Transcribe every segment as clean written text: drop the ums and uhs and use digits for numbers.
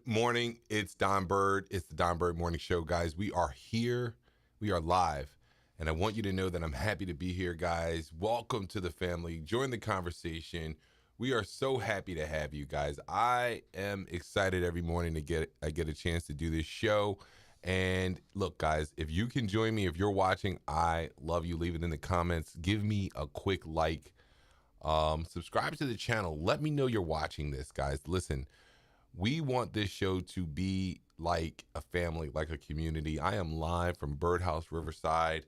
Good morning. It's Don Bird. It's the Don Bird Morning Show, guys. We are here. We are live. And I want you to know that I'm happy to be here, guys. Welcome to the family. Join the conversation. We are so happy to have you guys. I am excited every morning to I get a chance to do this show. And look, guys, if you can join me, if you're watching, I love you. Leave it in the comments. Give me a quick like. Subscribe to the channel. Let me know you're watching this, guys. Listen, we want this show to be like a family, like a community. I am live from Birdhouse Riverside,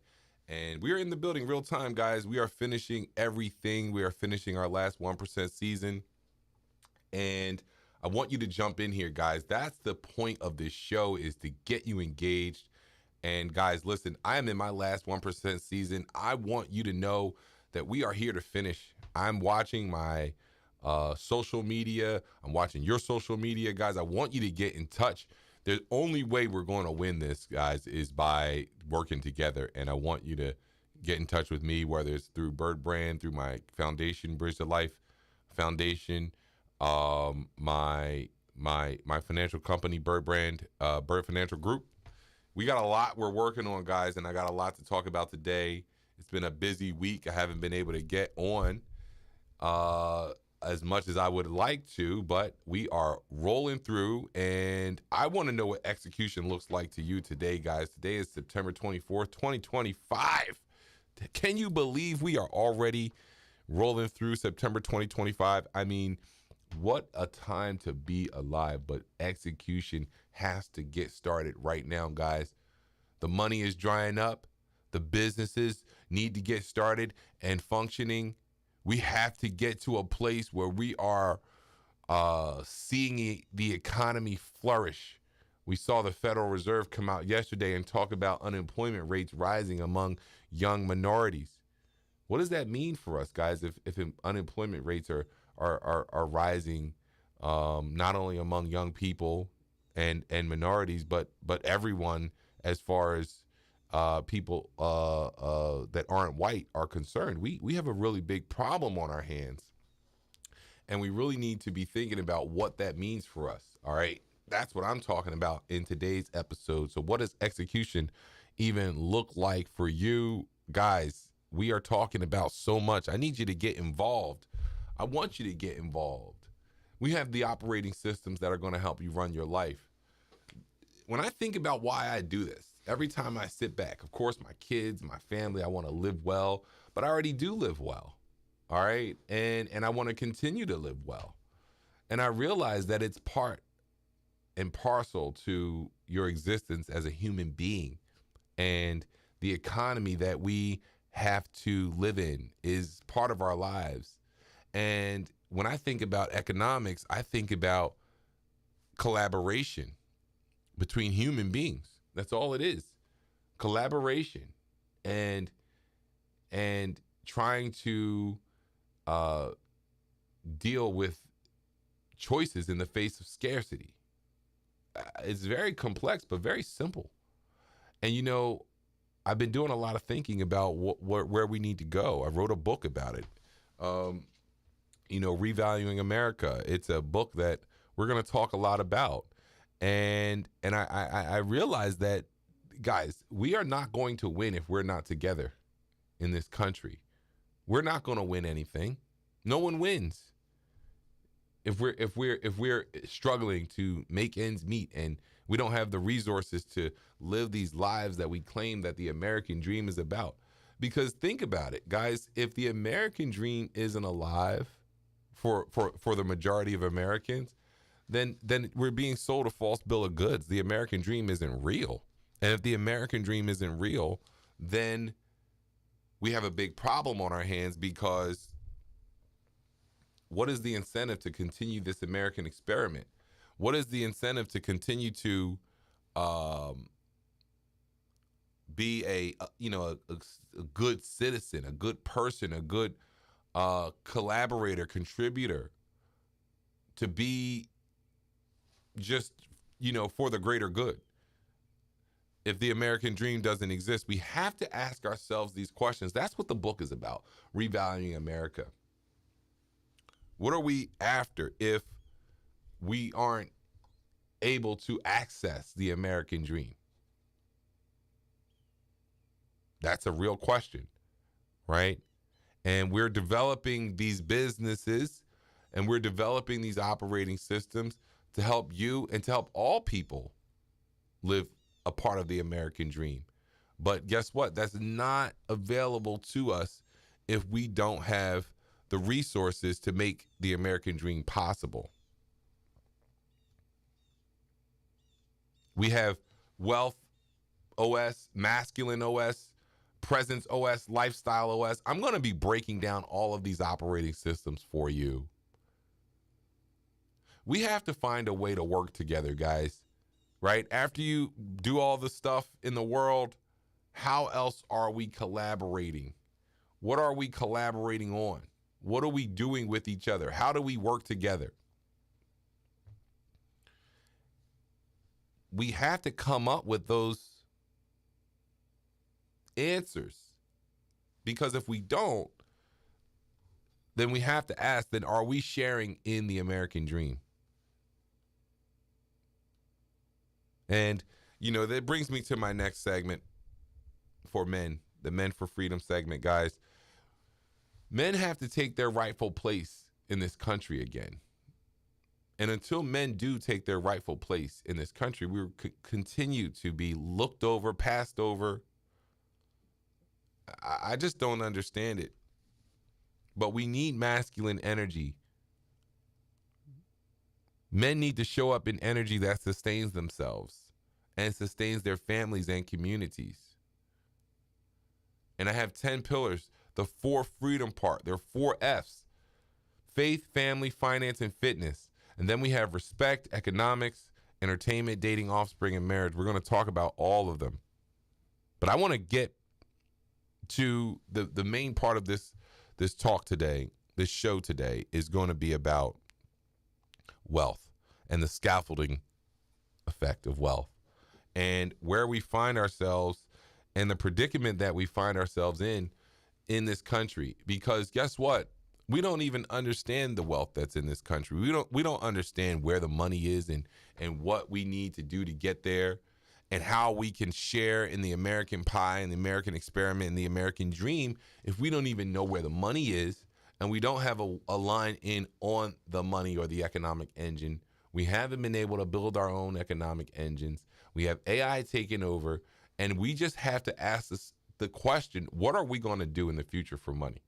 and we are in the building real time, guys. We are finishing everything. We are finishing our last 1% season, and I want you to jump in here, guys. That's the point of this show, is to get you engaged. And guys, listen, I am in my last 1% season. I want you to know that we are here to finish. I'm watching my social media. I'm watching your social media, guys. I want you to get in touch. The only way we're going to win this, guys, is by working together. And I want you to get in touch with me, whether it's through BirdBrand, through my foundation, Bridge to Life Foundation, my financial company, BirdBrand, Bird Financial Group. We got a lot we're working on, guys, and I got a lot to talk about today. It's been a busy week. I haven't been able to get on as much as I would like to, but we are rolling through, and I want to know what execution looks like to you today, guys. Today is September 24th, 2025. Can you believe we are already rolling through September 2025? I mean, what a time to be alive, but execution has to get started right now, guys. The money is drying up. The businesses need to get started and functioning. We have to get to a place where we are seeing the economy flourish. We saw the Federal Reserve come out yesterday and talk about unemployment rates rising among young minorities. What does that mean for us, guys, if unemployment rates are rising, not only among young people and minorities, but everyone, as far as people that aren't white are concerned? We have a really big problem on our hands, and we really need to be thinking about what that means for us. All right, that's what I'm talking about in today's episode. So what does execution even look like for you, guys? We are talking about so much. I need you to get involved. I want you to get involved. We have the operating systems that are going to help you run your life. When I think about why I do this, every time I sit back, of course, my kids, my family, I want to live well, but I already do live well. All right. And I want to continue to live well. And I realize that it's part and parcel to your existence as a human being. And the economy that we have to live in is part of our lives. And when I think about economics, I think about collaboration between human beings. That's all it is. Collaboration and trying to deal with choices in the face of scarcity. It's very complex, but very simple. And, you know, I've been doing a lot of thinking about where we need to go. I wrote a book about it. Revaluing America. It's a book that we're going to talk a lot about. And I realized that, guys, we are not going to win if we're not together in this country. We're not going to win anything. No one wins if we're struggling to make ends meet, and we don't have the resources to live these lives that we claim that the American dream is about. Because think about it, guys, if the American dream isn't alive for the majority of Americans, then we're being sold a false bill of goods. The American dream isn't real. And if the American dream isn't real, then we have a big problem on our hands, because what is the incentive to continue this American experiment? What is the incentive to continue to be a good citizen, a good person, a good collaborator, contributor, to be just, for the greater good? If the American dream doesn't exist, we have to ask ourselves these questions. That's what the book is about, Revaluing America. What are we after if we aren't able to access the American dream? That's a real question, right? And we're developing these businesses and we're developing these operating systems to help you and to help all people live a part of the American dream. But guess what? That's not available to us if we don't have the resources to make the American dream possible. We have Wealth OS, Masculine OS, Presence OS, Lifestyle OS. I'm going to be breaking down all of these operating systems for you. We have to find a way to work together, guys, right? After you do all the stuff in the world, how else are we collaborating? What are we collaborating on? What are we doing with each other? How do we work together? We have to come up with those answers, because if we don't, then we have to ask, then are we sharing in the American dream? And, that brings me to my next segment for men, the Men for Freedom segment, guys. Men have to take their rightful place in this country again. And until men do take their rightful place in this country, we will continue to be looked over, passed over. I just don't understand it. But we need masculine energy. Men need to show up in energy that sustains themselves and sustains their families and communities. And I have 10 pillars, the 4 freedom part. There are 4 F's: faith, family, finance, and fitness. And then we have respect, economics, entertainment, dating, offspring, and marriage. We're going to talk about all of them. But I want to get to the main part of this talk today. This show today is going to be about wealth and the scaffolding effect of wealth and where we find ourselves and the predicament that we find ourselves in this country. Because guess what? We don't even understand the wealth that's in this country. We don't understand where the money is and what we need to do to get there and how we can share in the American pie and the American experiment and the American dream if we don't even know where the money is and we don't have a line in on the money or the economic engine. We haven't been able to build our own economic engines. We have AI taking over, and we just have to ask the question, what are we going to do in the future for money?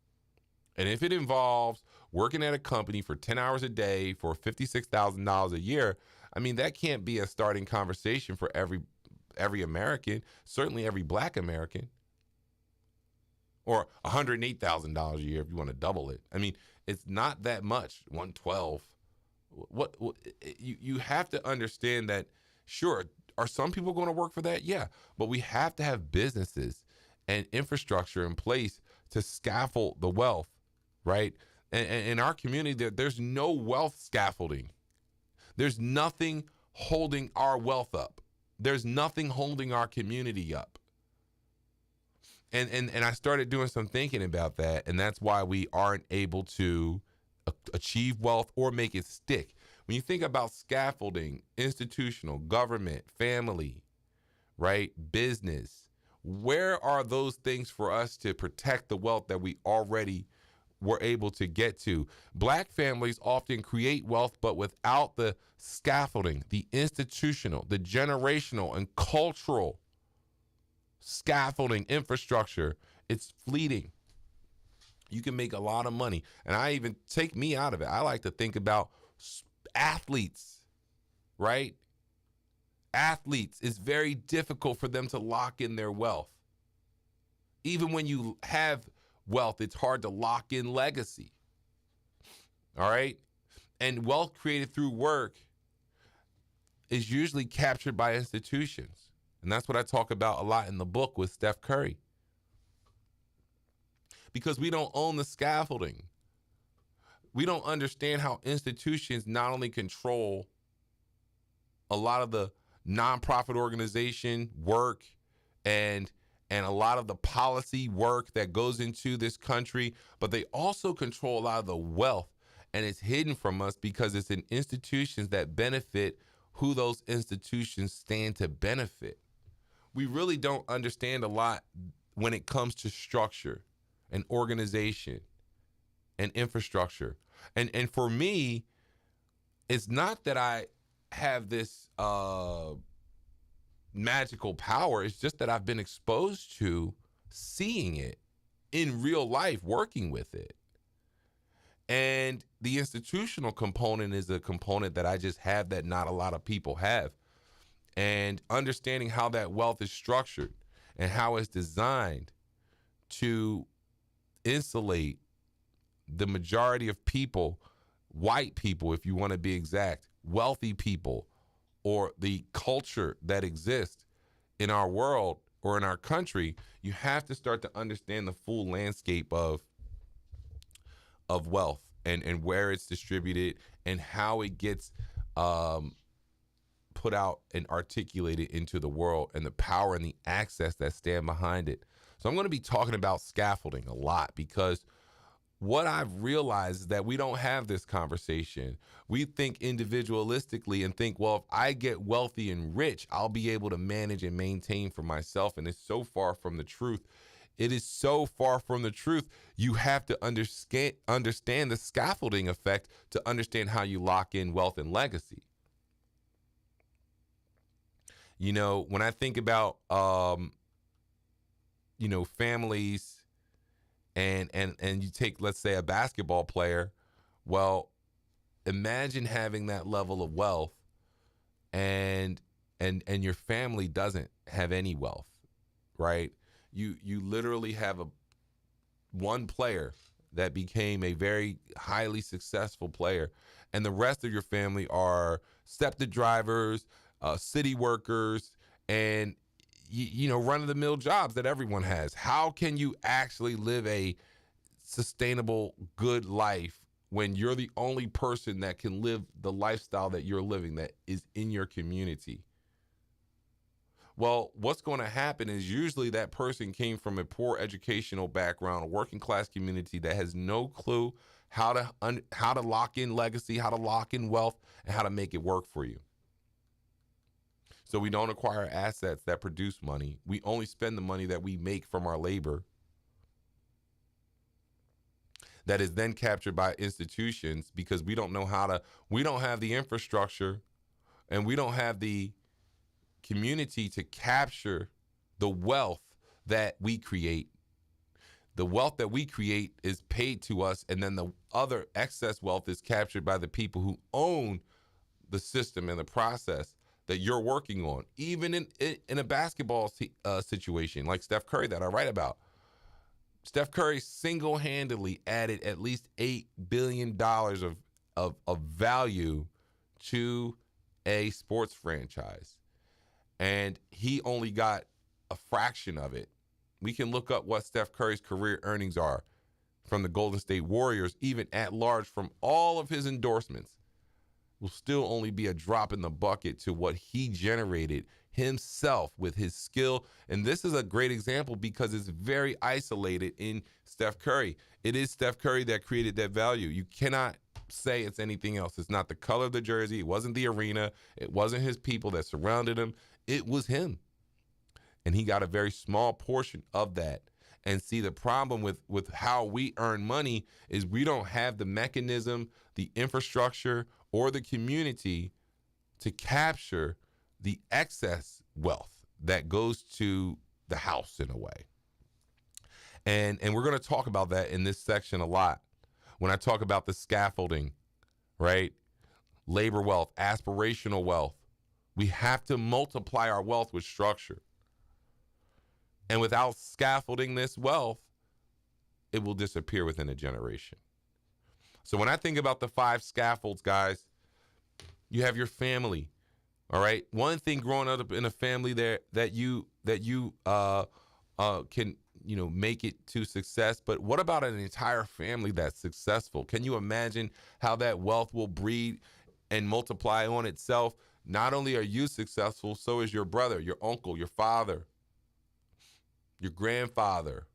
And if it involves working at a company for 10 hours a day for $56,000 a year, I mean, that can't be a starting conversation for every American, certainly every Black American. Or $108,000 a year if you want to double it. I mean, it's not that much, 112. What you have to understand that, sure, are some people going to work for that? Yeah, but we have to have businesses and infrastructure in place to scaffold the wealth, right? And in our community, there's no wealth scaffolding. There's nothing holding our wealth up. There's nothing holding our community up. And I started doing some thinking about that, and that's why we aren't able to achieve wealth or make it stick. When you think about scaffolding, institutional, government, family, right, business, where are those things for us to protect the wealth that we already were able to get to? Black families often create wealth, but without the scaffolding, the institutional, the generational, and cultural scaffolding infrastructure, it's fleeting. You can make a lot of money. And I even take me out of it. I like to think about athletes, right? Athletes, it's very difficult for them to lock in their wealth. Even when you have wealth, it's hard to lock in legacy. All right? And wealth created through work is usually captured by institutions. And that's what I talk about a lot in the book with Steph Curry. Because we don't own the scaffolding. We don't understand how institutions not only control a lot of the nonprofit organization work and a lot of the policy work that goes into this country, but they also control a lot of the wealth. And it's hidden from us because it's in institutions that benefit who those institutions stand to benefit. We really don't understand a lot when it comes to structure and organization and infrastructure. And for me, it's not that I have this magical power. It's just that I've been exposed to seeing it in real life, working with it. And the institutional component is a component that I just have that not a lot of people have. And understanding how that wealth is structured and how it's designed to insulate the majority of people, white people, if you want to be exact, wealthy people, or the culture that exists in our world or in our country, you have to start to understand the full landscape of wealth and where it's distributed and how it gets put out and articulated into the world, and the power and the access that stand behind it. So I'm going to be talking about scaffolding a lot, because what I've realized is that we don't have this conversation. We think individualistically and think, well, if I get wealthy and rich, I'll be able to manage and maintain for myself. And it's so far from the truth. It is so far from the truth. You have to understand the scaffolding effect to understand how you lock in wealth and legacy. You know, when I think about, families, and you take, let's say, a basketball player, well, imagine having that level of wealth and your family doesn't have any wealth, right? You literally have one player that became a very highly successful player, and the rest of your family are SEPTA drivers, city workers, and run-of-the-mill jobs that everyone has. How can you actually live a sustainable, good life when you're the only person that can live the lifestyle that you're living that is in your community? Well, what's going to happen is usually that person came from a poor educational background, a working class community that has no clue how to lock in legacy, how to lock in wealth, and how to make it work for you. So we don't acquire assets that produce money. We only spend the money that we make from our labor that is then captured by institutions, because we don't have the infrastructure, and we don't have the community to capture the wealth that we create. The wealth that we create is paid to us, and then the other excess wealth is captured by the people who own the system and the process that you're working on. Even in a basketball situation like Steph Curry that I write about. Steph Curry single-handedly added at least $8 billion of value to a sports franchise. And he only got a fraction of it. We can look up what Steph Curry's career earnings are from the Golden State Warriors, even at large, from all of his endorsements. Will still only be a drop in the bucket to what he generated himself with his skill. And this is a great example because it's very isolated in Steph Curry. It is Steph Curry that created that value. You cannot say it's anything else. It's not the color of the jersey. It wasn't the arena. It wasn't his people that surrounded him. It was him. And he got a very small portion of that. And see, the problem with how we earn money is we don't have the mechanism, the infrastructure, or the community to capture the excess wealth that goes to the house in a way. And we're going to talk about that in this section a lot. When I talk about the scaffolding, right? Labor wealth, aspirational wealth. We have to multiply our wealth with structure. And without scaffolding this wealth, it will disappear within a generation. So when I think about the 5 scaffolds, guys, you have your family. All right. One thing growing up in a family there that you can, make it to success. But what about an entire family that's successful? Can you imagine how that wealth will breed and multiply on itself? Not only are you successful, so is your brother, your uncle, your father, your grandfather,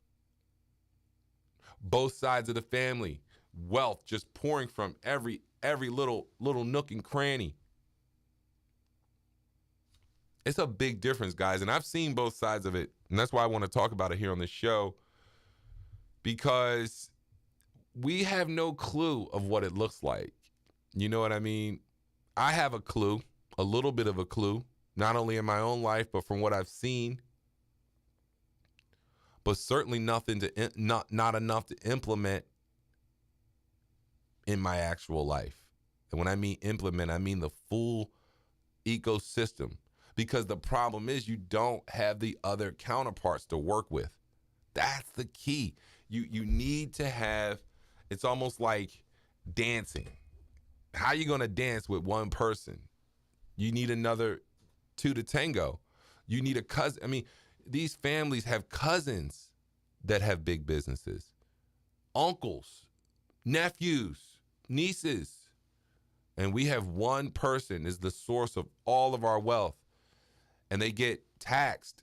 both sides of the family, wealth just pouring from every little nook and cranny. It's a big difference, guys. And I've seen both sides of it. And that's why I want to talk about it here on this show, because we have no clue of what it looks like. You know what I mean? I have a clue, a little bit of a clue, not only in my own life, but from what I've seen, but certainly not enough to implement in my actual life. And when I mean implement, I mean the full ecosystem, because the problem is you don't have the other counterparts to work with. That's the key. You need to have, it's almost like dancing. How are you going to dance with one person? You need another two to tango. You need a cousin. I mean, these families have cousins that have big businesses, uncles, nephews, nieces. And we have one person is the source of all of our wealth, and they get taxed,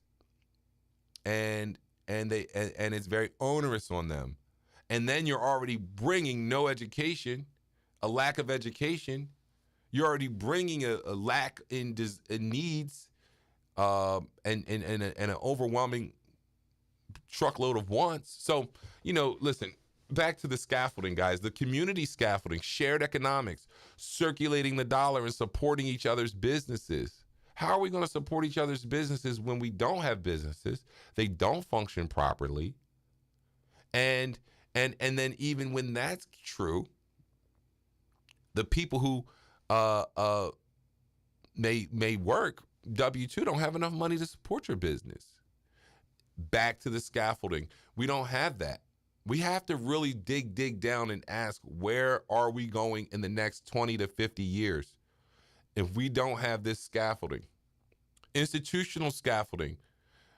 and it's very onerous on them. And then you're already bringing no education, a lack of education. You're already bringing a lack in needs, and an overwhelming truckload of wants. So, listen, back to the scaffolding, guys, the community scaffolding, shared economics, circulating the dollar and supporting each other's businesses. How are we going to support each other's businesses when we don't have businesses? They don't function properly. And then even when that's true, the people who may work W-2 don't have enough money to support your business. Back to the scaffolding. We don't have that. We have to really dig down and ask, where are we going in the next 20 to 50 years if we don't have this scaffolding? Institutional scaffolding,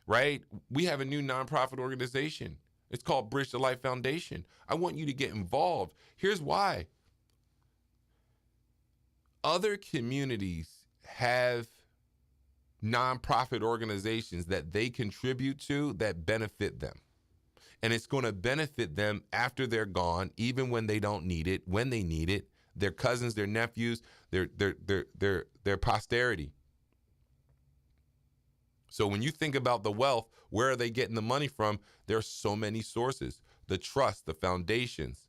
right? We have a new nonprofit organization. It's called Bridge to Life Foundation. I want you to get involved. Here's why. Other communities have nonprofit organizations that they contribute to that benefit them. And it's going to benefit them after they're gone, even when they don't need it, when they need it, their cousins, their nephews, their posterity. So when you think about the wealth, where are they getting the money from? There's so many sources: the trust, the foundations,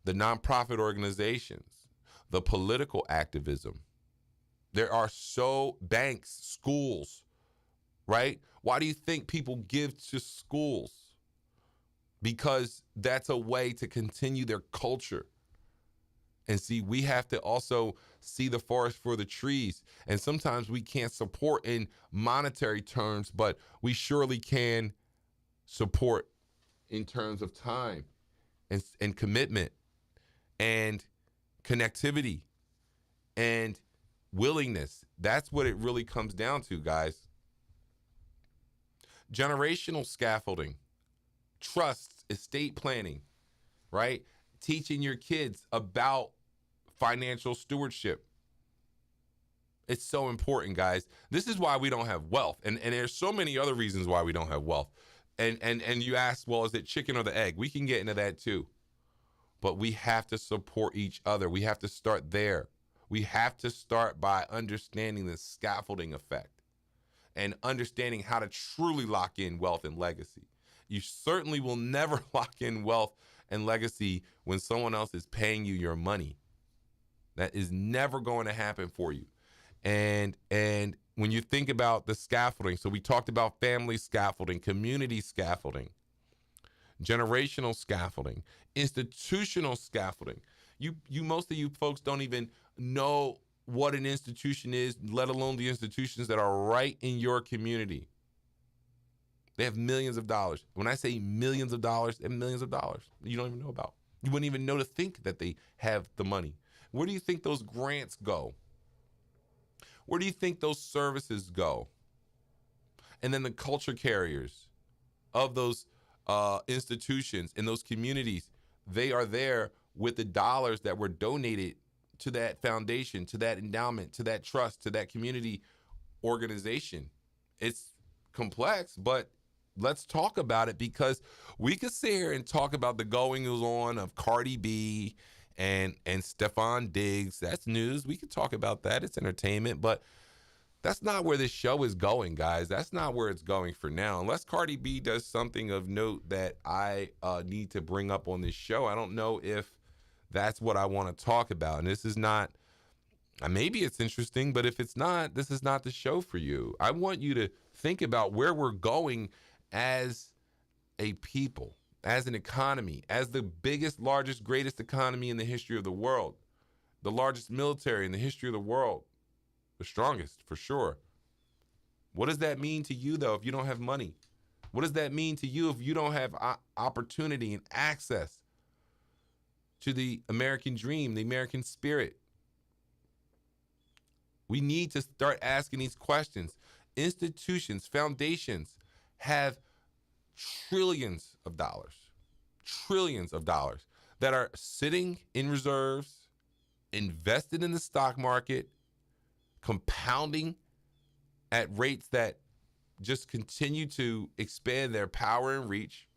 the nonprofit organizations, the political activism. There are banks, schools, right? Why do you think people give to schools? Because that's a way to continue their culture. And see, we have to also see the forest for the trees. And sometimes we can't support in monetary terms, but we surely can support in terms of time and commitment and connectivity and willingness. That's what it really comes down to, guys. Generational scaffolding, trust, estate planning, right? Teaching your kids about financial stewardship. It's so important, guys. This is why we don't have wealth. And there's so many other reasons why we don't have wealth. And you ask, well, is it chicken or the egg? We can get into that too. But we have to support each other. We have to start there. We have to start by understanding the scaffolding effect and understanding how to truly lock in wealth and legacy. You certainly will never lock in wealth and legacy when someone else is paying you your money. That is never going to happen for you. And when you think about the scaffolding, so we talked about family scaffolding, community scaffolding, generational scaffolding, institutional scaffolding. Most of you folks don't even know what an institution is, let alone the institutions that are right in your community. They have millions of dollars. When I say millions of dollars, they're millions of dollars you don't even know about. You wouldn't even know to think that they have the money. Where do you think those grants go? Where do you think those services go? And then the culture carriers of those institutions in those communities, they are there with the dollars that were donated to that foundation, to that endowment, to that trust, to that community organization. It's complex, but let's talk about it, because we could sit here and talk about the goings on of Cardi B and Stephon Diggs. That's news. We could talk about that. It's entertainment, but That's not where this show is going, guys. That's not where it's going for now. Unless Cardi B does something of note that I need to bring up on this show, I don't know if that's what I want to talk about. And this is not, maybe it's interesting, but if it's not, this is not the show for you. I want you to think about where we're going as a people, as an economy, as the biggest, largest, greatest economy in the history of the world, the largest military in the history of the world. The strongest, for sure. What does that mean to you, though, if you don't have money? What does that mean to you if you don't have opportunity and access to the American dream, the American spirit? We need to start asking these questions. Institutions, foundations have trillions of dollars that are sitting in reserves, invested in the stock market, compounding at rates that just continue to expand their power and reach.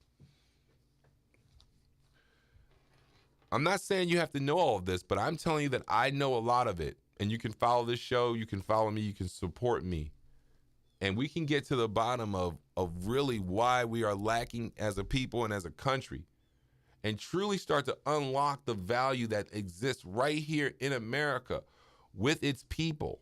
I'm not saying you have to know all of this, but I'm telling you that I know a lot of it. And you can follow this show, you can follow me, you can support me. And we can get to the bottom of really why we are lacking as a people and as a country, and truly start to unlock the value that exists right here in America with its people.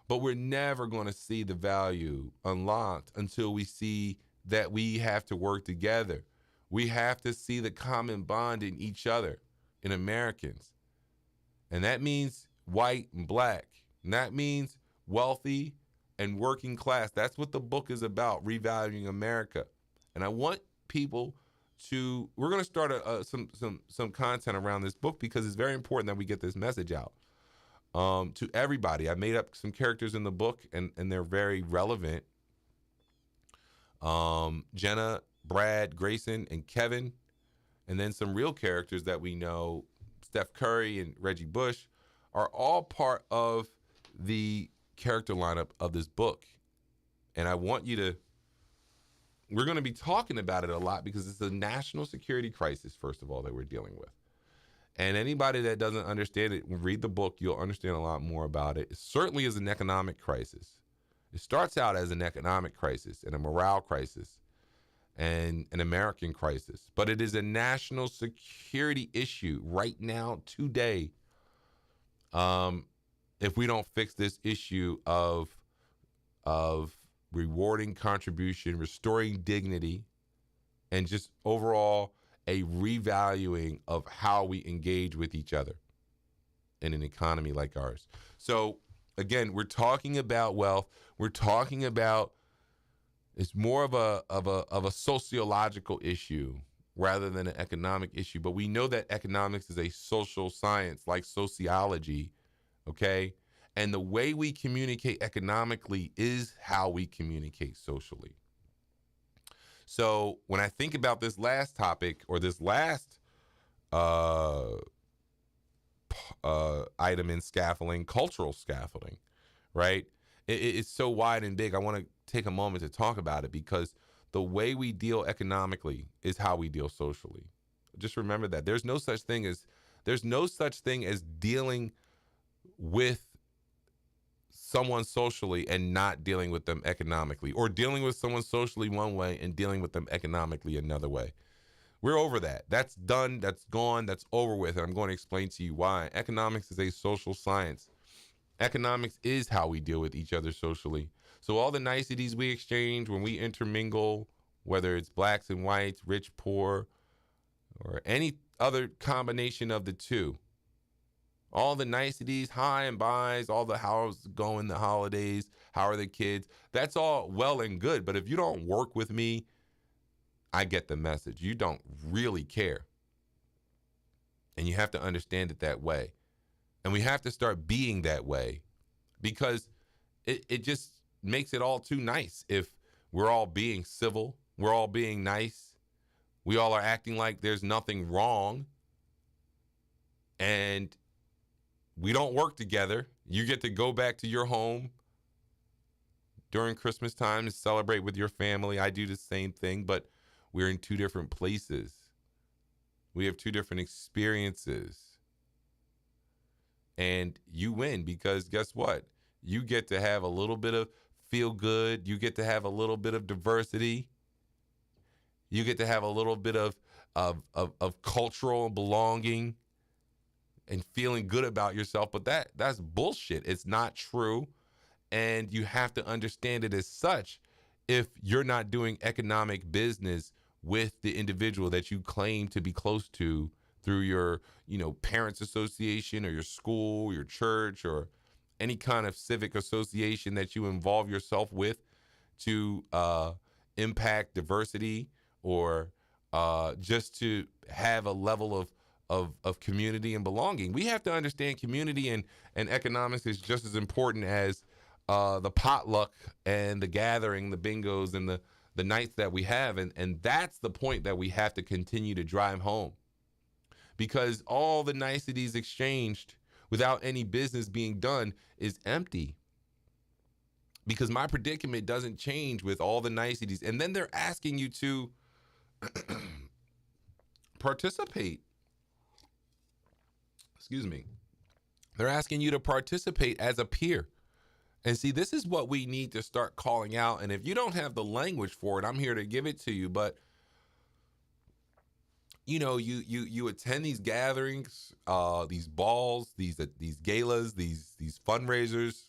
But we're never going to see the value unlocked until we see that we have to work together. We have to see the common bond in each other, in Americans. And that means white and black. And that means wealthy and working class. That's what the book is about, revaluing America. And I want people to, we're going to start some content around this book because it's very important that we get this message out. To everybody. I made up some characters in the book, and they're very relevant. Jenna, Brad, Grayson, and Kevin, and then some real characters that we know, Steph Curry and Reggie Bush, are all part of the character lineup of this book. And I want you to, we're going to be talking about it a lot because it's a national security crisis, first of all, that we're dealing with. And anybody that doesn't understand it, read the book, you'll understand a lot more about it. It certainly is an economic crisis. It starts out as an economic crisis and a morale crisis and an American crisis. But it is a national security issue right now, today, if we don't fix this issue of rewarding contribution, restoring dignity, and just overall a revaluing of how we engage with each other in an economy like ours. So again, we're talking about wealth. We're talking about, it's more of a sociological issue rather than an economic issue. But we know that economics is a social science like sociology, okay? And the way we communicate economically is how we communicate socially. So when I think about this last topic, or this last item in scaffolding, cultural scaffolding, right? It's so wide and big. I want to take a moment to talk about it because the way we deal economically is how we deal socially. Just remember that there's no such thing as dealing with someone socially and not dealing with them economically, or dealing with someone socially one way and dealing with them economically another way. We're over that. That's done. That's gone. That's over with. And I'm going to explain to you why. Economics is a social science. Economics is how we deal with each other socially. So all the niceties we exchange when we intermingle, whether it's blacks and whites, rich, poor, or any other combination of the two, all the niceties, hi and byes, all the how's going, the holidays, how are the kids, that's all well and good. But if you don't work with me, I get the message. You don't really care. And you have to understand it that way. And we have to start being that way, because it just makes it all too nice if we're all being civil, we're all being nice, we all are acting like there's nothing wrong, and we don't work together. You get to go back to your home during Christmas time to celebrate with your family. I do the same thing, but we're in two different places. We have two different experiences. And you win because guess what? You get to have a little bit of feel good. You get to have a little bit of diversity. You get to have a little bit of cultural belonging and feeling good about yourself. But that's bullshit. It's not true. And you have to understand it as such if you're not doing economic business with the individual that you claim to be close to through your, parents association or your school, your church, or any kind of civic association that you involve yourself with to impact diversity or just to have a level of community and belonging. We have to understand community and economics is just as important as the potluck and the gathering, the bingos and the nights that we have. And that's the point that we have to continue to drive home. Because all the niceties exchanged without any business being done is empty. Because my predicament doesn't change with all the niceties. And then they're asking you to participate. Excuse me. They're asking you to participate as a peer. And see, this is what we need to start calling out. And if you don't have the language for it, I'm here to give it to you. But you attend these gatherings, these balls, these galas, these fundraisers,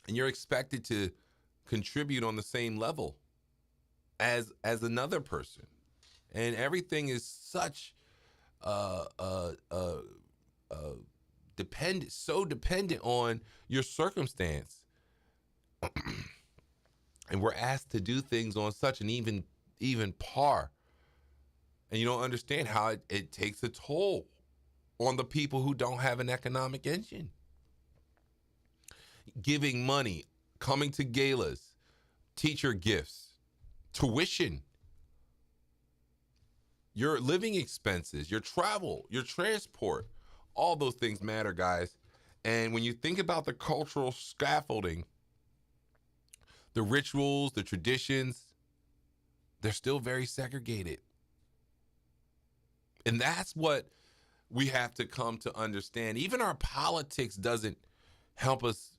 and you're expected to contribute on the same level as another person, and everything is such dependent on your circumstance, and we're asked to do things on such an even par. And you don't understand how it takes a toll on the people who don't have an economic engine. Giving money, coming to galas, teacher gifts, tuition, your living expenses, your travel, your transport, all those things matter, guys. And when you think about the cultural scaffolding, the rituals, the traditions, they're still very segregated. And that's what we have to come to understand. Even our politics doesn't help us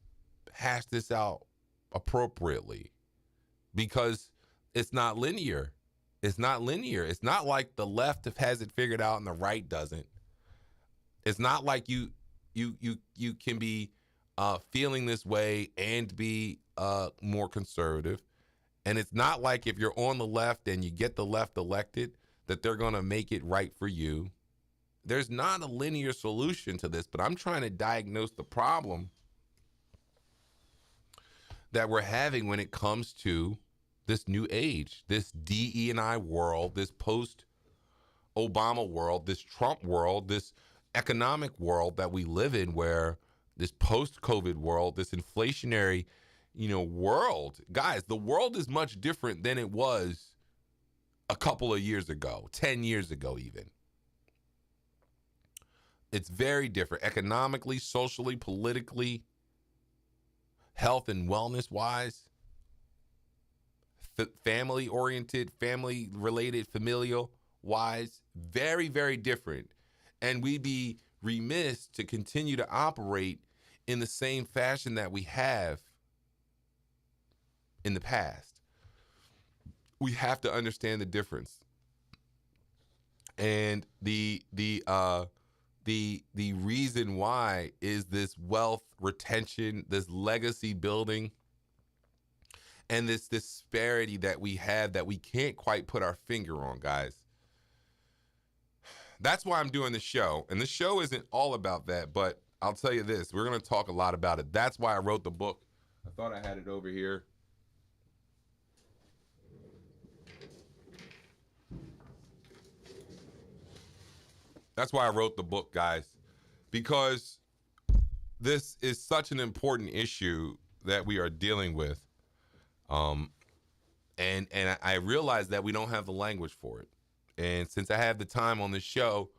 hash this out appropriately because it's not linear. It's not linear. It's not like the left has it figured out and the right doesn't. It's not like you can be feeling this way and be more conservative. And it's not like if you're on the left and you get the left elected that they're going to make it right for you. There's not a linear solution to this, but I'm trying to diagnose the problem that we're having when it comes to this new age, this DE&I world, this post-Obama world, this Trump world, this economic world that we live in, where this post-COVID world, this inflationary, world. Guys, the world is much different than it was a couple of years ago, 10 years ago even. It's very different economically, socially, politically, health and wellness wise, family oriented, family related, familial wise, very, very different. And we'd be remiss to continue to operate in the same fashion that we have in the past. We have to understand the difference. And the reason why is this wealth retention, this legacy building, and this disparity that we have that we can't quite put our finger on, guys. That's why I'm doing the show. And the show isn't all about that, but I'll tell you this, we're going to talk a lot about it. That's why I wrote the book. I thought I had it over here. That's why I wrote the book, guys, because this is such an important issue that we are dealing with. And I realize that we don't have the language for it. And since I have the time on this show,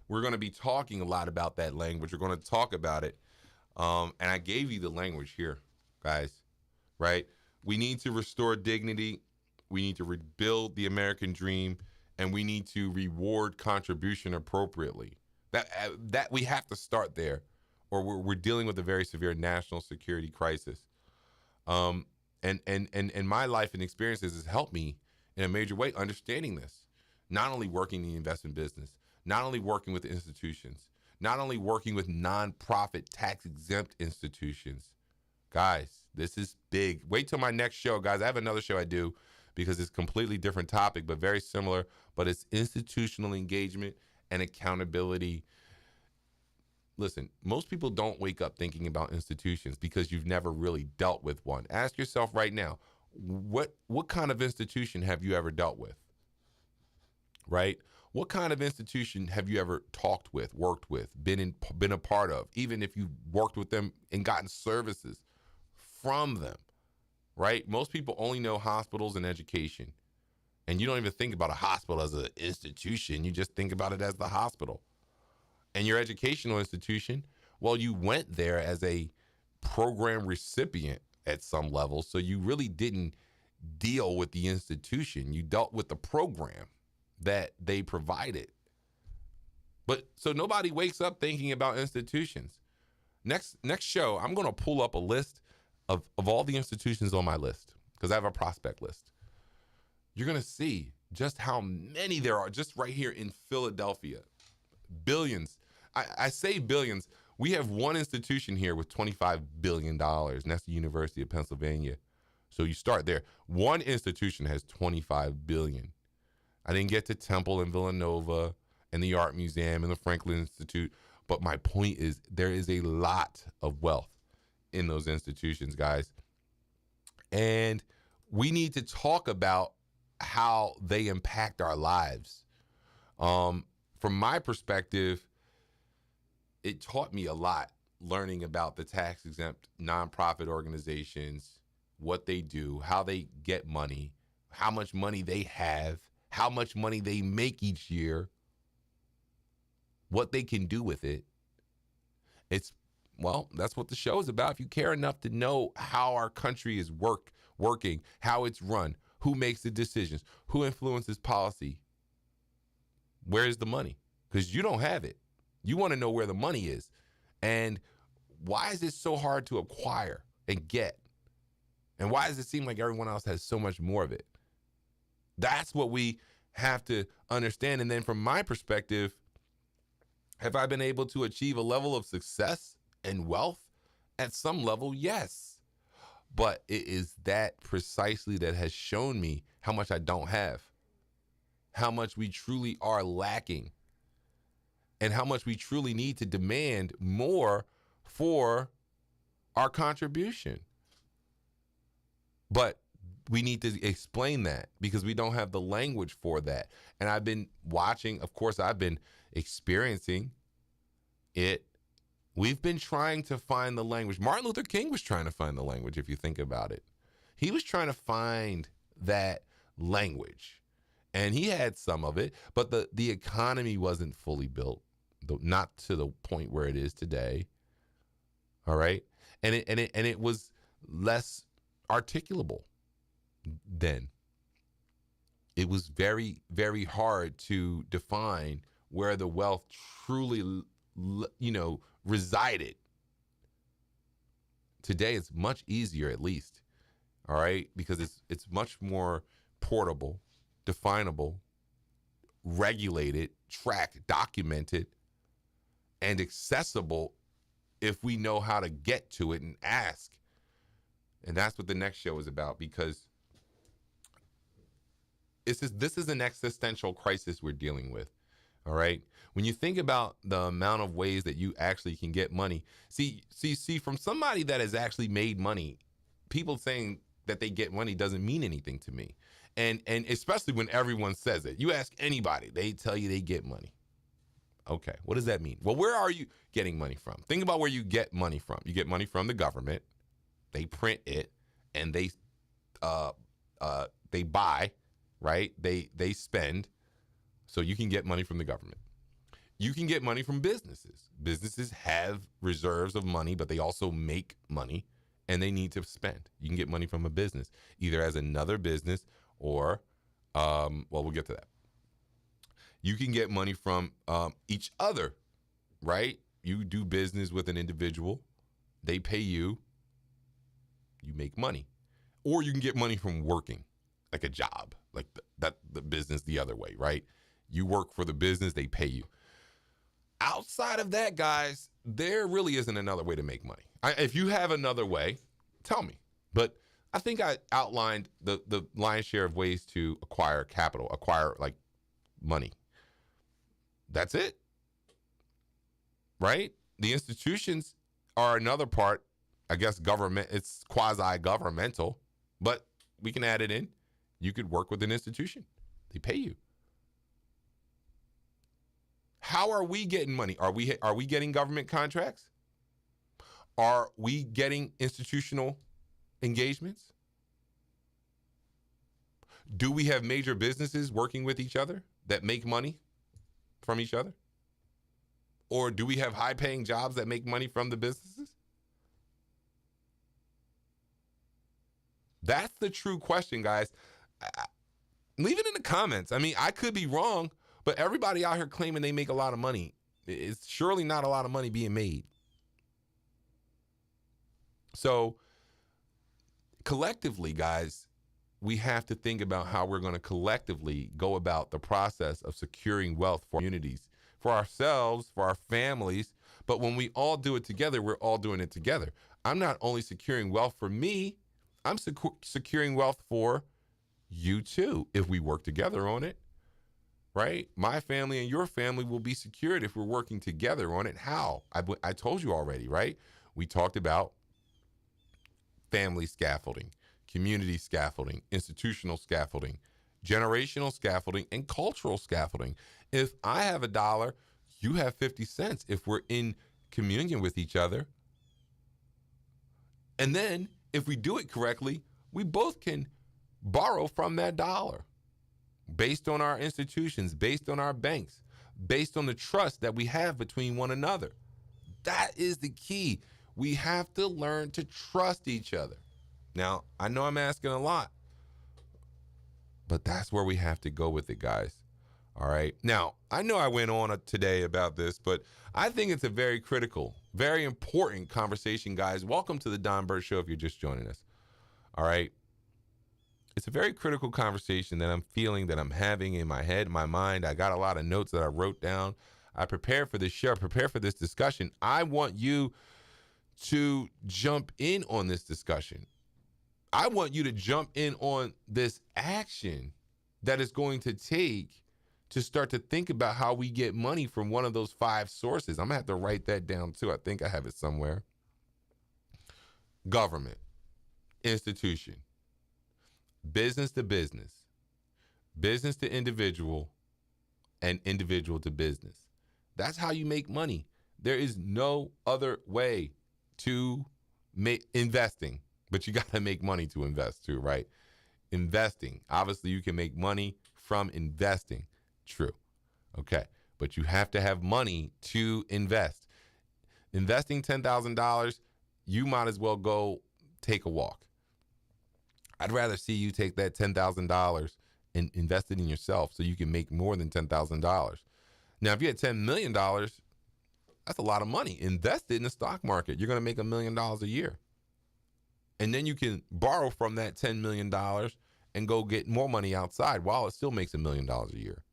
we're going to be talking a lot about that language. We're going to talk about it. And I gave you the language here, guys, right? We need to restore dignity. We need to rebuild the American dream. And we need to reward contribution appropriately. That we have to start there, or we're dealing with a very severe national security crisis. And my life and experiences has helped me in a major way understanding this. Not only working in the investment business, not only working with institutions, not only working with nonprofit tax-exempt institutions. Guys, this is big. Wait till my next show, guys. I have another show I do because it's a completely different topic, but very similar. But it's institutional engagement and accountability. Listen, most people don't wake up thinking about institutions because you've never really dealt with one. Ask yourself right now, what kind of institution have you ever dealt with? Right? What kind of institution have you ever talked with, worked with, been a part of, even if you worked with them and gotten services from them, right? Most people only know hospitals and education. And you don't even think about a hospital as an institution. You just think about it as the hospital. And your educational institution, well, you went there as a program recipient at some level. So you really didn't deal with the institution. You dealt with the program that they provided. But so nobody wakes up thinking about institutions. Next show, I'm going to pull up a list of all the institutions on my list because I have a prospect list. You're going to see just how many there are just right here in Philadelphia. Billions. I say billions. We have one institution here with $25 billion, and that's the University of Pennsylvania. So you start there. One institution has $25 billion. I didn't get to Temple and Villanova and the Art Museum and the Franklin Institute, but my point is there is a lot of wealth in those institutions, guys. And we need to talk about how they impact our lives. From my perspective, it taught me a lot learning about the tax-exempt nonprofit organizations, what they do, how they get money, how much money they have, how much money they make each year, what they can do with it. That's what the show is about. If you care enough to know how our country is working, how it's run, who makes the decisions, who influences policy, where is the money? Because you don't have it. You want to know where the money is. And why is it so hard to acquire and get? And why does it seem like everyone else has so much more of it? That's what we have to understand. And then from my perspective, have I been able to achieve a level of success and wealth? At some level, yes. But it is that precisely that has shown me how much I don't have, how much we truly are lacking, and how much we truly need to demand more for our contribution. But we need to explain that because we don't have the language for that. And I've been watching, of course, I've been experiencing it. We've been trying to find the language. Martin Luther King was trying to find the language, if you think about it. He was trying to find that language. And he had some of it, but the economy wasn't fully built, not to the point where it is today. All right? And it was less articulable then. It was very, very hard to define where the wealth truly, resided. Today, it's much easier, at least. All right? Because it's much more portable, definable, regulated, tracked, documented, and accessible if we know how to get to it and ask. And that's what the next show is about, because this is an existential crisis we're dealing with. All right. When you think about the amount of ways that you actually can get money, see, from somebody that has actually made money, people saying that they get money doesn't mean anything to me. And especially when everyone says it. You ask anybody, they tell you they get money. Okay, what does that mean? Well, where are you getting money from? Think about where you get money from. You get money from the government. They print it, and they buy, right? They spend, so you can get money from the government. You can get money from businesses. Businesses have reserves of money, but they also make money, and they need to spend. You can get money from a business, either as another business or, we'll get to that. You can get money from each other, right? You do business with an individual, they pay you, you make money. Or you can get money from working, like a job, like the business the other way, right? You work for the business, they pay you. Outside of that, guys, there really isn't another way to make money. If you have another way, tell me. But I think I outlined the lion's share of ways to acquire capital, acquire like money. That's it, right? The institutions are another part. I guess government, it's quasi-governmental, but we can add it in. You could work with an institution. They pay you. How are we getting money? Are we getting government contracts? Are we getting institutional engagements? Do we have major businesses working with each other that make money from each other? Or do we have high-paying jobs that make money from the businesses? That's the true question, guys. Leave it in the comments. I mean, I could be wrong, but everybody out here claiming they make a lot of money. It's surely not a lot of money being made. So collectively, guys, we have to think about how we're going to collectively go about the process of securing wealth for communities, for ourselves, for our families. But when we all do it together, we're all doing it together. I'm not only securing wealth for me, I'm securing wealth for you too, if we work together on it, right? My family and your family will be secured if we're working together on it. How? I told you already, right? We talked about family scaffolding, community scaffolding, institutional scaffolding, generational scaffolding, and cultural scaffolding. If I have $1, you have 50 cents if we're in communion with each other. And then if we do it correctly, we both can borrow from that dollar based on our institutions, based on our banks, based on the trust that we have between one another. That is the key. We have to learn to trust each other. Now, I know I'm asking a lot, but that's where we have to go with it, guys. All right. Now, I know I went on today about this, but I think it's a very critical, very important conversation, guys. Welcome to the Don Bird Show if you're just joining us. All right. It's a very critical conversation that I'm feeling, that I'm having in my head, my mind. I got a lot of notes that I wrote down. I prepared for this show, prepared for this discussion. I want you to jump in on this discussion. I want you to jump in on this action that is going to take to start to think about how we get money from one of those 5 sources. I'm going to have to write that down too. I think I have it somewhere. Government, institution, business to business, business to individual, and individual to business. That's how you make money. There is no other way to make investing, but you got to make money to invest too, right? Investing. Obviously, you can make money from investing. True. Okay. But you have to have money to invest. Investing $10,000, you might as well go take a walk. I'd rather see you take that $10,000 and invest it in yourself so you can make more than $10,000. Now, if you had $10 million, that's a lot of money. Invest it in the stock market. You're going to make $1 million a year. And then you can borrow from that $10 million and go get more money outside while it still makes $1 million a year.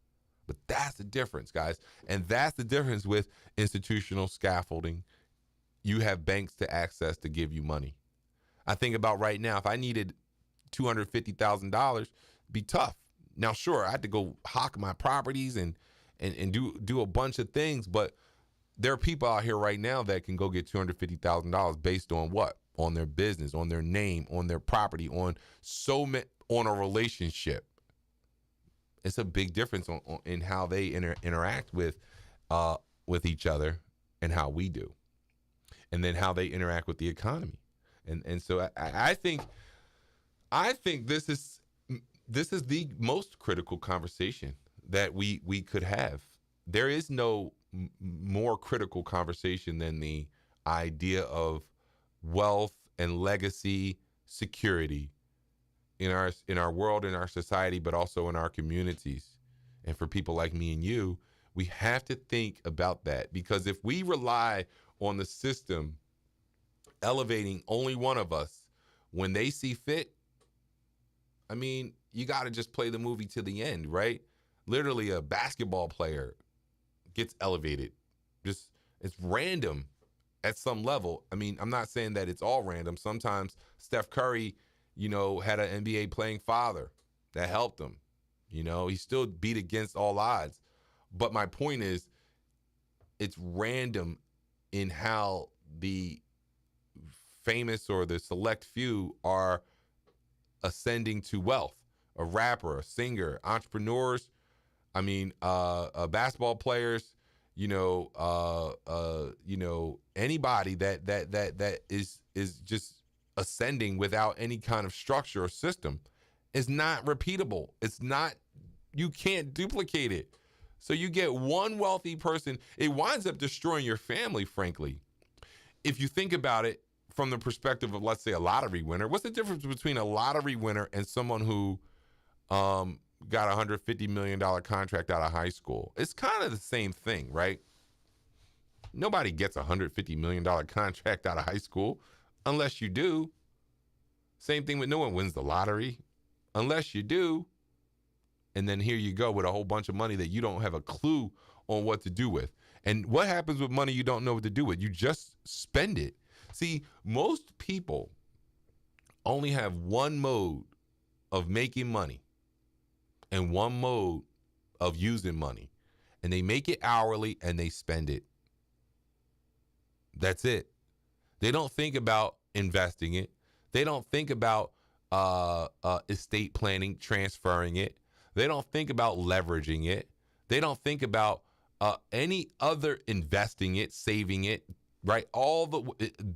But that's the difference, guys. And that's the difference with institutional scaffolding. You have banks to access to give you money. I think about right now, if I needed $250,000, it'd be tough. Now, sure, I had to go hawk my properties and do a bunch of things, but there are people out here right now that can go get $250,000 based on what? On their business, on their name, on their property, on a relationship. It's a big difference in how they interact with each other and how we do, and then how they interact with the economy. And so I think this is the most critical conversation that we could have. There is no more critical conversation than the idea of wealth and legacy security in our world, in our society, but also in our communities. And for people like me and you, We have to think about that, because if we rely on the system elevating only one of us when they see fit, I mean, you got to just play the movie to the end, right? Literally, a basketball player gets elevated. Just, it's random at some level. I mean, I'm not saying that it's all random. Sometimes Steph Curry, had an NBA playing father that helped him. He still beat against all odds. But my point is, it's random in how the famous or the select few are ascending to wealth. A rapper, a singer, entrepreneurs, basketball players, anybody that is just ascending without any kind of structure or system is not repeatable. It's not, you can't duplicate it. So you get one wealthy person, it winds up destroying your family, frankly. If you think about it from the perspective of, let's say, a lottery winner, what's the difference between a lottery winner and someone who got a $150 million contract out of high school? It's kind of the same thing, right? Nobody gets a $150 million contract out of high school unless you do. Same thing with, no one wins the lottery unless you do. And then here you go with a whole bunch of money that you don't have a clue on what to do with. And what happens with money you don't know what to do with? You just spend it. See, most people only have one mode of making money and one mode of using money. And they make it hourly and they spend it. That's it. They don't think about investing it. They don't think about estate planning, transferring it. They don't think about leveraging it. They don't think about any other investing it, saving it, right?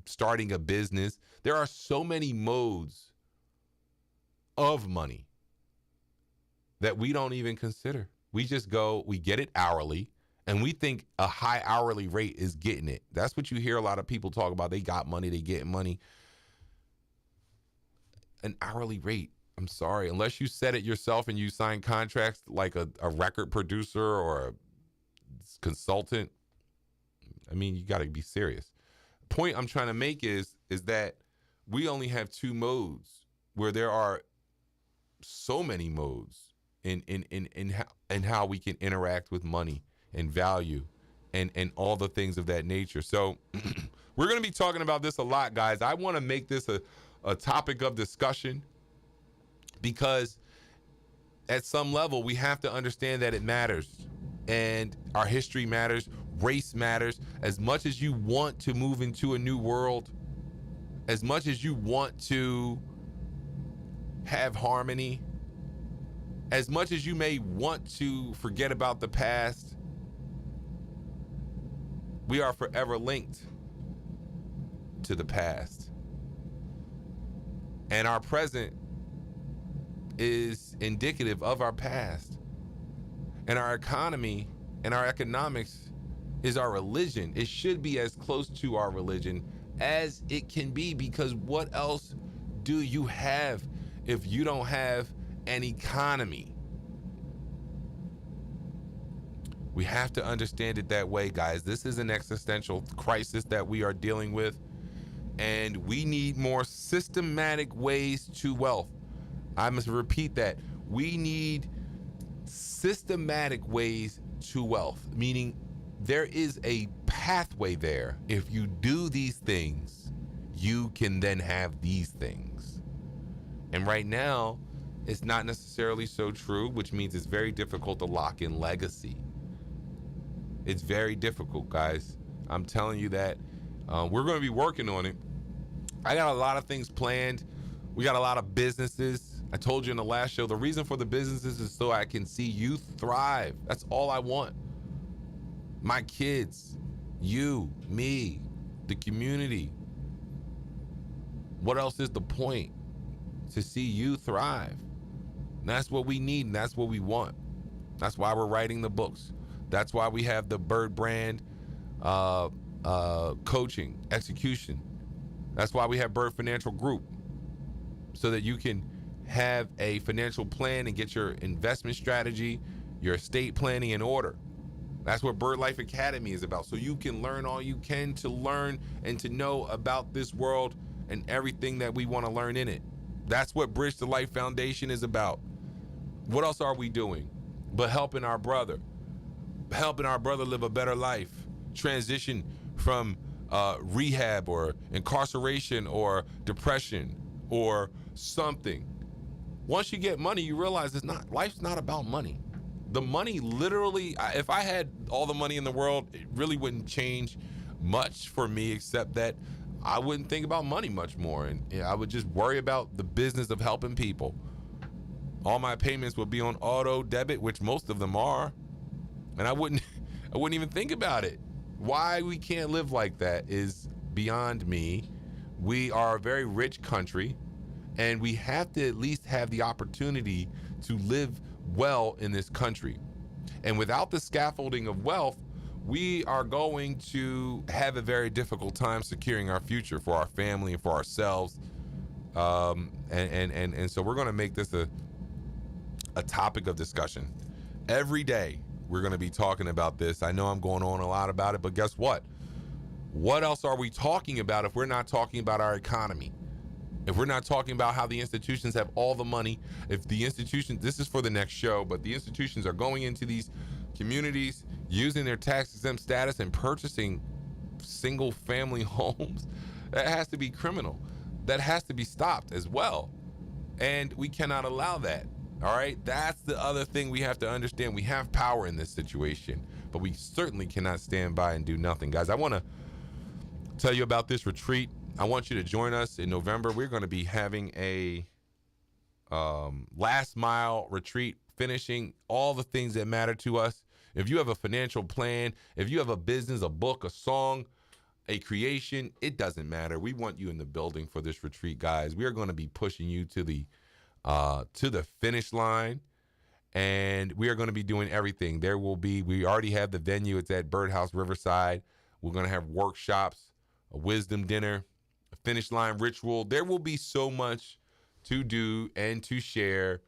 Starting a business. There are so many modes of money that we don't even consider. We just go, we get it hourly, and we think a high hourly rate is getting it. That's what you hear a lot of people talk about. They got money, they get money. An hourly rate, I'm sorry, unless you set it yourself and you sign contracts like a record producer or a consultant, I mean, you got to be serious. The point I'm trying to make is that we only have two modes, where there are so many modes in how we can interact with money and value and all the things of that nature. So we're going to be talking about this a lot, guys. I want to make this a topic of discussion, because at some level we have to understand that it matters, and our history matters, race matters. As much as you want to move into a new world, as much as you want to have harmony, as much as you may want to forget about the past, we are forever linked to the past. And our present is indicative of our past. And our economy and our economics is our religion. It should be as close to our religion as it can be, because what else do you have if you don't have an economy? We have to understand it that way, guys. This is an existential crisis that we are dealing with, and we need more systematic ways to wealth. I must repeat that. We need systematic ways to wealth, meaning there is a pathway there. If you do these things, you can then have these things. And right now, it's not necessarily so true, which means it's very difficult to lock in legacy. It's very difficult, guys. I'm telling you that. We're going to be working on it. I got a lot of things planned. We got a lot of businesses. I told you in the last show, the reason for the businesses is so I can see you thrive. That's all I want. My kids, you, me, the community. What else is the point? To see you thrive. And that's what we need, and that's what we want. That's why we're writing the books. That's why we have the BirdBrand coaching, execution. That's why we have Bird Financial Group, so that you can have a financial plan and get your investment strategy, your estate planning in order. That's what Bird Life Academy is about. So you can learn all you can to learn and to know about this world and everything that we want to learn in it. That's what Bridge to Life Foundation is about. What else are we doing but helping our brother live a better life, transition from rehab or incarceration or depression or something. Once you get money, you realize life's not about money. The money literally, if I had all the money in the world, it really wouldn't change much for me, except that I wouldn't think about money much more. And I would just worry about the business of helping people. All my payments would be on auto debit, which most of them are. And I wouldn't even think about it. Why we can't live like that is beyond me. We are a very rich country, and we have to at least have the opportunity to live well in this country. And without the scaffolding of wealth, we are going to have a very difficult time securing our future for our family and for ourselves. And so we're going to make this a topic of discussion. Every day we're going to be talking about this. I know I'm going on a lot about it, but guess what? What else are we talking about if we're not talking about our economy? If we're not talking about how the institutions have all the money, if the institutions, this is for the next show, but the institutions are going into these communities, using their tax-exempt status and purchasing single-family homes, that has to be criminal. That has to be stopped as well. And we cannot allow that, all right? That's the other thing we have to understand. We have power in this situation, but we certainly cannot stand by and do nothing. Guys, I want to tell you about this retreat. I want you to join us in November. We're going to be having a last mile retreat, finishing all the things that matter to us. If you have a financial plan, if you have a business, a book, a song, a creation, it doesn't matter. We want you in the building for this retreat, guys. We are going to be pushing you to the finish line, and we are going to be doing everything. We already have the venue. It's at Birdhouse Riverside. We're going to have workshops, a wisdom dinner, a finish line ritual. There will be so much to do and to share.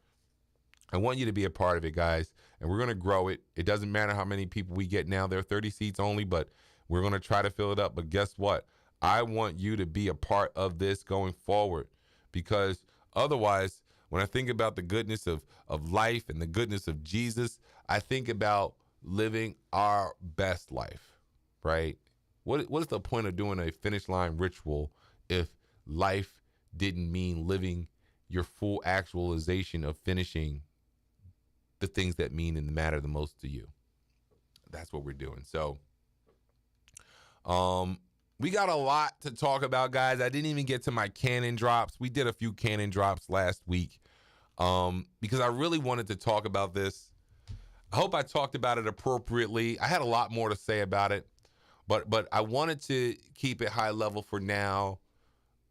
I want you to be a part of it, guys, and we're going to grow it. It doesn't matter how many people we get now. There are 30 seats only, but we're going to try to fill it up. But guess what? I want you to be a part of this going forward, because otherwise, when I think about the goodness of life and the goodness of Jesus, I think about living our best life, right? What is the point of doing a finish line ritual if life didn't mean living your full actualization of finishing the things that mean and matter the most to you? That's what we're doing. So we got a lot to talk about, guys. I didn't even get to my CannonDrops. We did a few CannonDrops last week because I really wanted to talk about this. I hope I talked about it appropriately. I had a lot more to say about it, but I wanted to keep it high level for now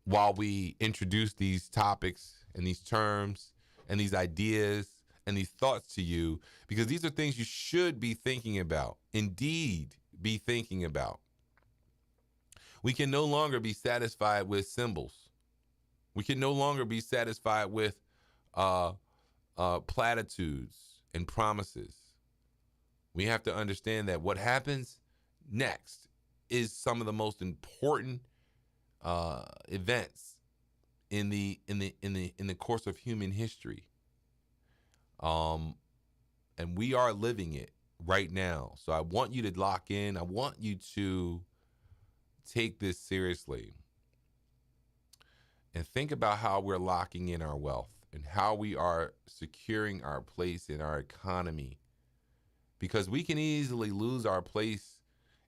while we introduce these topics and these terms and these ideas and these thoughts to you, because these are things you should be thinking about, indeed be thinking about. We can no longer be satisfied with symbols. We can no longer be satisfied with platitudes and promises. We have to understand that what happens next is some of the most important events in the course of human history. And we are living it right now. So I want you to lock in. I want you to take this seriously and think about how we're locking in our wealth and how we are securing our place in our economy, because we can easily lose our place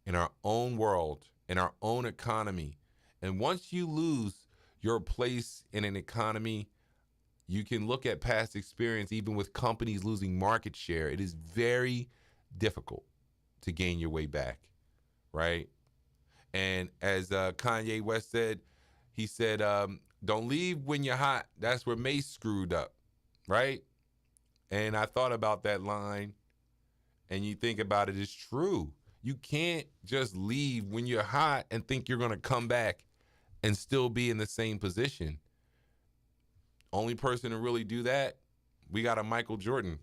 in our own world, in our own economy. And once you lose your place in an economy, you can look at past experience, even with companies losing market share. It is very difficult to gain your way back, right? And as Kanye West said, he said, don't leave when you're hot. That's where Mace screwed up, right? And I thought about that line, and you think about it, it's true. You can't just leave when you're hot and think you're going to come back and still be in the same position. Only person to really do that, we got a Michael Jordan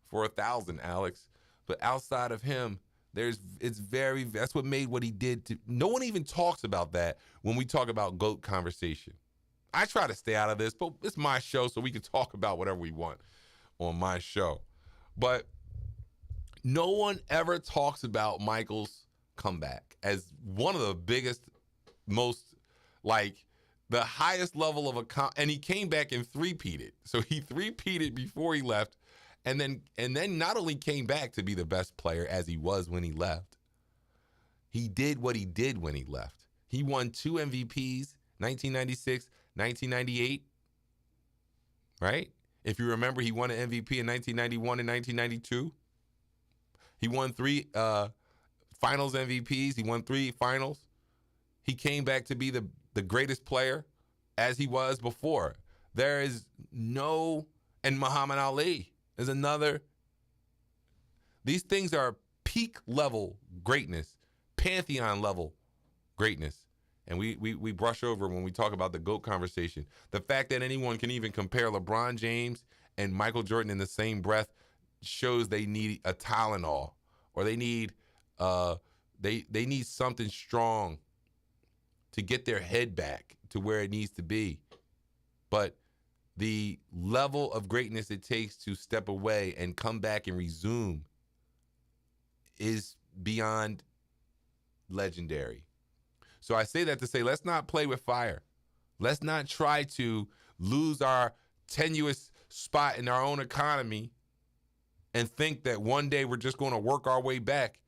for 1,000, Alex. But outside of him, that's what made what he did. No one even talks about that when we talk about GOAT conversation. I try to stay out of this, but it's my show, so we can talk about whatever we want on my show. But no one ever talks about Michael's comeback as one of the biggest, most, like, the highest level of and he came back and three-peated. So he three-peated before he left, and then not only came back to be the best player as he was when he left, he did what he did when he left. He won 2 MVPs, 1996, 1998, right? If you remember, he won an MVP in 1991 and 1992. He won 3 finals MVPs. He won 3 finals. He came back to be the greatest player as he was before. There is no, and Muhammad Ali is another. These things are peak level greatness, pantheon level greatness. And we brush over when we talk about the GOAT conversation. The fact that anyone can even compare LeBron James and Michael Jordan in the same breath shows they need a Tylenol, or they need they need something strong to get their head back to where it needs to be. But the level of greatness it takes to step away and come back and resume is beyond legendary. So I say that to say, let's not play with fire. Let's not try to lose our tenuous spot in our own economy and think that one day we're just going to work our way back.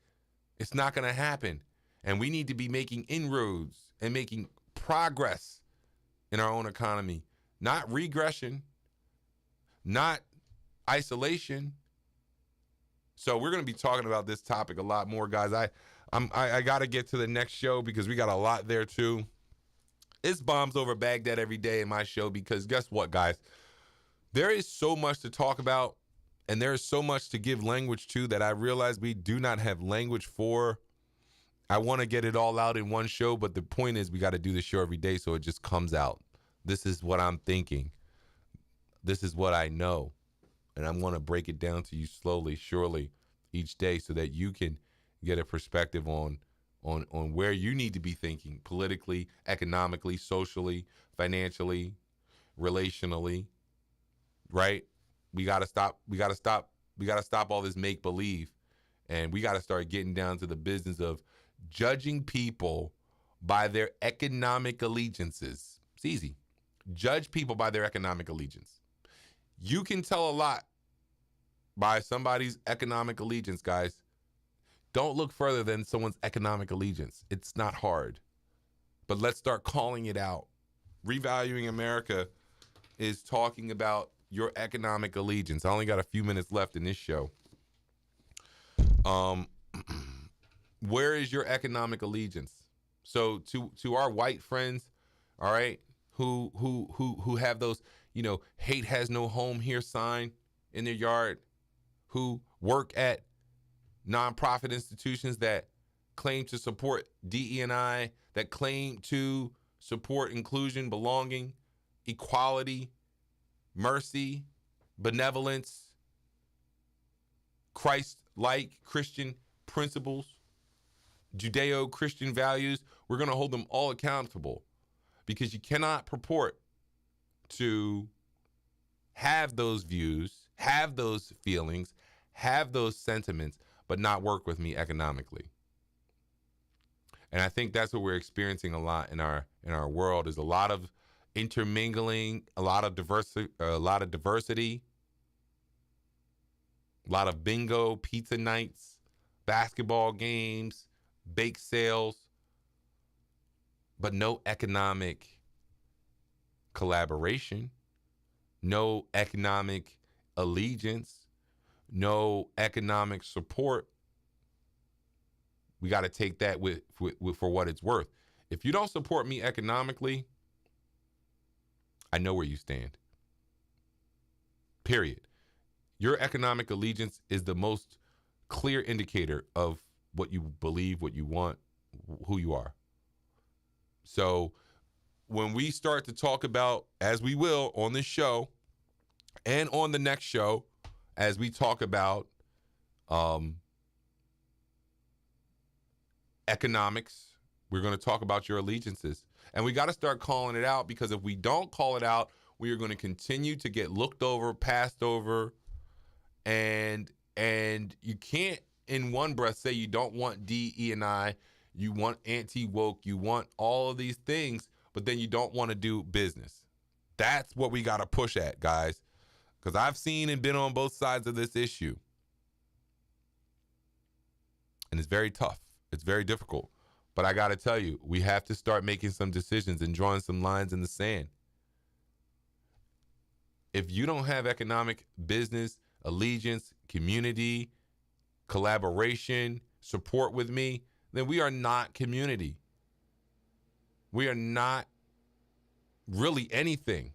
It's not going to happen. And we need to be making inroads and making progress in our own economy, not regression, not isolation. So we're going to be talking about this topic a lot more, guys. I got to get to the next show because we got a lot there too. It's bombs over Baghdad every day in my show because guess what, guys? There is so much to talk about, and there is so much to give language to that I realize we do not have language for. I want to get it all out in one show, but the point is we got to do the show every day so it just comes out. This is what I'm thinking. This is what I know. And I'm going to break it down to you slowly, surely, each day so that you can get a perspective on where you need to be thinking politically, economically, socially, financially, relationally, right? We got to stop all this make believe, and we got to start getting down to the business of judging people by their economic allegiances. It's easy. Judge people by their economic allegiance. You can tell a lot by somebody's economic allegiance, guys. Don't look further than someone's economic allegiance. It's not hard. But let's start calling it out. Revaluing America is talking about your economic allegiance. I only got a few minutes left in this show. Where is your economic allegiance? So to our white friends, all right, who have those, hate has no home here sign in their yard, who work at nonprofit institutions that claim to support DE&I, that claim to support inclusion, belonging, equality, mercy, benevolence, Christ-like Christian principles, Judeo-Christian values. We're going to hold them all accountable because you cannot purport to have those views, have those feelings, have those sentiments, but not work with me economically. And I think that's what we're experiencing a lot in our world is a lot of intermingling, a lot of diversity, a lot of bingo, pizza nights, basketball games, bake sales, but no economic collaboration, no economic allegiance, no economic support. We got to take that with for what it's worth. If you don't support me economically, I know where you stand. Period. Your economic allegiance is the most clear indicator of what you believe, what you want, who you are. So when we start to talk about, as we will on this show and on the next show, as we talk about economics. We're going to talk about your allegiances. And we got to start calling it out, because if we don't call it out, we are going to continue to get looked over, passed over, and you can't in one breath say you don't want DE&I, you want anti-woke, you want all of these things, but then you don't want to do business. That's what we got to push at, guys, because I've seen and been on both sides of this issue. And it's very tough. It's very difficult. But I got to tell you, we have to start making some decisions and drawing some lines in the sand. If you don't have economic, business, allegiance, community, collaboration, support with me, then we are not community. We are not really anything.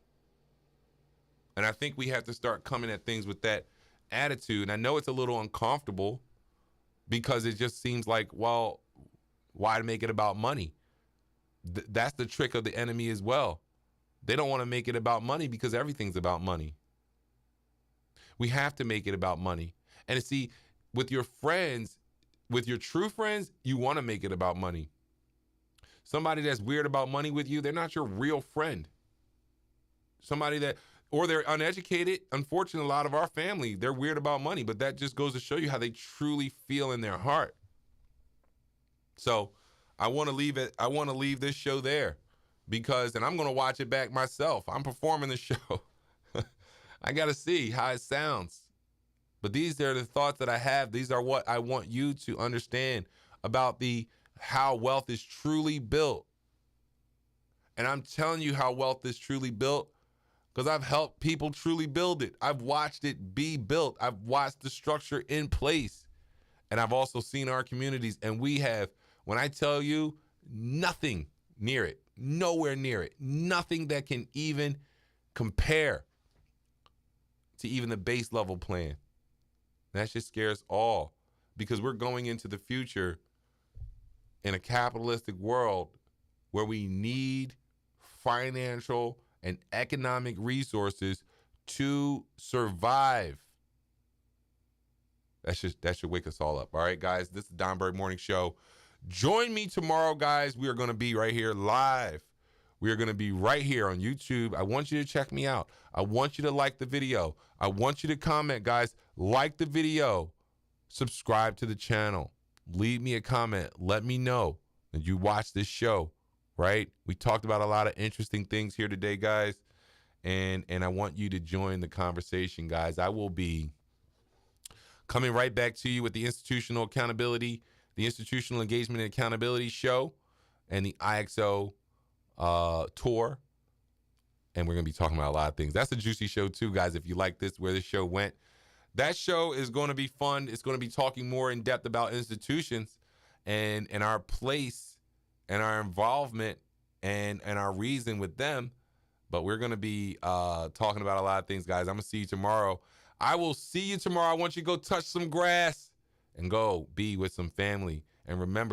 And I think we have to start coming at things with that attitude. And I know it's a little uncomfortable, because it just seems like, well, why make it about money? That's the trick of the enemy as well. They don't want to make it about money, because everything's about money. We have to make it about money. And see, with your friends, with your true friends, you want to make it about money. Somebody that's weird about money with you, they're not your real friend. Somebody that, or they're uneducated. Unfortunately, a lot of our family, they're weird about money, but that just goes to show you how they truly feel in their heart. So I want to leave it. I want to leave this show there, because, and I'm going to watch it back myself. I'm performing the show. I got to see how it sounds. But these are the thoughts that I have. These are what I want you to understand about how wealth is truly built. And I'm telling you how wealth is truly built, because I've helped people truly build it. I've watched it be built. I've watched the structure in place. And I've also seen our communities. And we have, when I tell you, nothing near it, nowhere near it, nothing that can even compare to even the base level plan. That just scares all, because we're going into the future in a capitalistic world where we need financial and economic resources to survive. That should wake us all up. All right, guys, this is the Don Bird Morning Show. Join me tomorrow, guys. We are going to be right here live. We are going to be right here on YouTube. I want you to check me out. I want you to like the video. I want you to comment, guys. Like the video. Subscribe to the channel. Leave me a comment. Let me know that you watch this show, right? We talked about a lot of interesting things here today, guys. And I want you to join the conversation, guys. I will be coming right back to you with the Institutional Accountability, the Institutional Engagement and Accountability Show, and the IXO tour. And we're going to be talking about a lot of things. That's a juicy show too, guys. If you like this, where this show went, that show is going to be fun. It's going to be talking more in depth about institutions and our place and our involvement and our reason with them. But we're going to be talking about a lot of things, guys. I'm going to see you tomorrow. I will see you tomorrow. I want you to go touch some grass and go be with some family. And remember,